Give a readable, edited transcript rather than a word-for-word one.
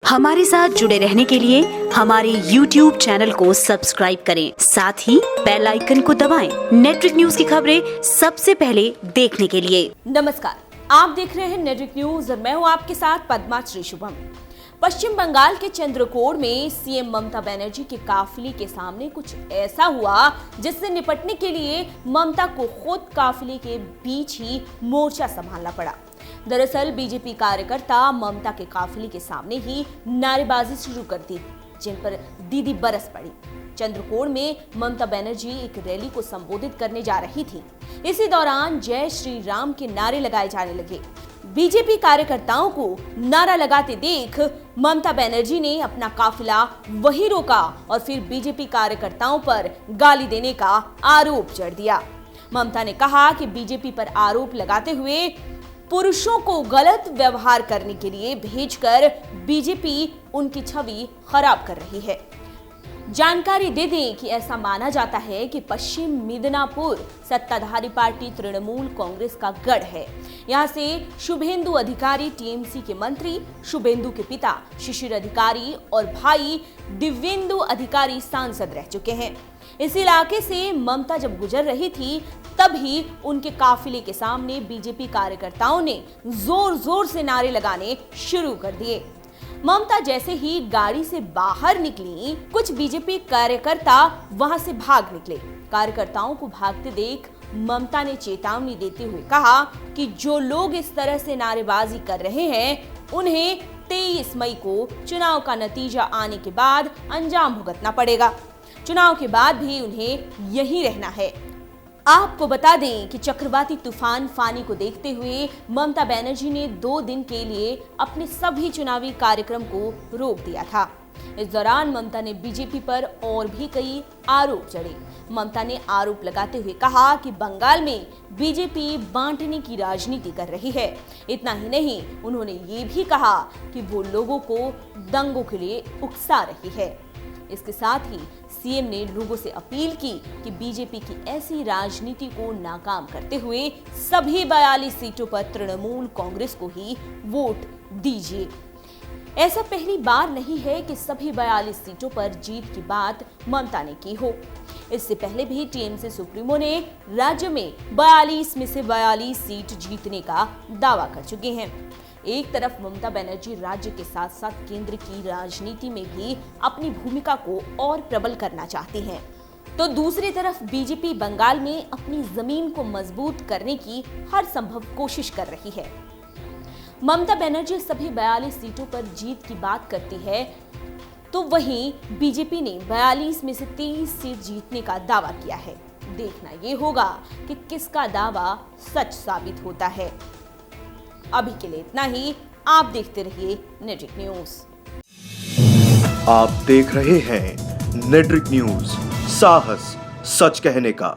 हमारे साथ जुड़े रहने के लिए हमारे YouTube चैनल को सब्सक्राइब करें, साथ ही बेल आइकन को दबाएं। नेटवर्क न्यूज की खबरें सबसे पहले देखने के लिए। नमस्कार, आप देख रहे हैं नेटवर्क न्यूज और मैं हूं आपके साथ पद्मा श्री शुभम। पश्चिम बंगाल के चंद्रकोर में सीएम ममता बनर्जी के काफिले के सामने कुछ ऐसा हुआ जिससे निपटने के लिए ममता को खुद काफिले के बीच ही मोर्चा संभालना पड़ा। दरअसल बीजेपी कार्यकर्ता ममता के काफिले के सामने ही नारेबाजी शुरू कर दी, जिन पर दीदी बरस पड़ी। चंद्रकोर में ममता बनर्जी एक रैली को संबोधित करने जा रही थी। इसी दौरान जय श्री राम के नारे लगाए जाने लगे। बीजेपी कार्यकर्ताओं को नारा लगाते देख ममता बनर्जी ने अपना काफिला वहीं रोका और फिर बीजेपी कार्यकर्ताओं पर गाली देने का आरोप जड़ दिया। ममता ने कहा कि बीजेपी पर आरोप लगाते हुए पुरुषों को गलत व्यवहार करने के लिए भेजकर बीजेपी उनकी छवि खराब कर रही है। जानकारी दे दें कि ऐसा माना जाता है कि पश्चिम मिदनापुर सत्ताधारी पार्टी तृणमूल कांग्रेस का गढ़ है। यहाँ से शुभेंदु अधिकारी टीएमसी के मंत्री, शुभेंदु के पिता शिशिर अधिकारी और भाई दिव्येंदु अधिकारी सांसद रह चुके हैं। इस इलाके से ममता जब गुजर रही थी तभी उनके काफिले के सामने बीजेपी कार्यकर्ताओं ने जोर जोर से नारे लगाने शुरू कर दिए। ममता जैसे ही गाड़ी से बाहर निकली, कुछ बीजेपी कार्यकर्ता वहां से भाग निकले। कार्यकर्ताओं को भागते देख ममता ने चेतावनी देते हुए कहा कि जो लोग इस तरह से नारेबाजी कर रहे हैं उन्हें 23 मई को चुनाव का नतीजा आने के बाद अंजाम भुगतना पड़ेगा। चुनाव के बाद भी उन्हें यहीं रहना है। आपको बता दें कि चक्रवाती तूफान फानी को देखते हुए ममता बनर्जी ने 2 दिन के लिए अपने सभी चुनावी कार्यक्रम को रोक दिया था। इस दौरान ममता ने बीजेपी पर और भी कई आरोप जड़े। ममता ने आरोप लगाते हुए कहा कि बंगाल में बीजेपी बांटने की राजनीति कर रही है। इतना ही नहीं, उन्होंने ये भी कहा कि वो लोगों को दंगों के लिए उकसा रही है। इसके साथ ही सीएम ने लोगों से अपील की कि बीजेपी की ऐसी राजनीति को नाकाम करते हुए सभी 42 सीटों पर तृणमूल कांग्रेस को ही वोट दीजिए। ऐसा पहली बार नहीं है कि सभी 42 सीटों पर जीत की बात ममता ने की हो। इससे पहले भी टीएमसी सुप्रीमो ने राज्य में 42 में से 42 सीट जीतने का दावा कर चुके हैं। एक तरफ ममता बनर्जी राज्य के साथ साथ केंद्र की राजनीति में भी अपनी भूमिका को और प्रबल करना चाहती हैं, तो दूसरी तरफ बीजेपी बंगाल में अपनी जमीन को मजबूत करने की हर संभव कोशिश कर रही है। ममता बनर्जी सभी 42 सीटों पर जीत की बात करती है, तो वहीं बीजेपी ने 42 में से 23 सीट जीतने का दावा किया है। देखना ये होगा कि किसका दावा सच साबित होता है। अभी के लिए इतना ही। आप देखते रहिए नेटवर्क न्यूज। आप देख रहे हैं नेटवर्क न्यूज, साहस सच कहने का।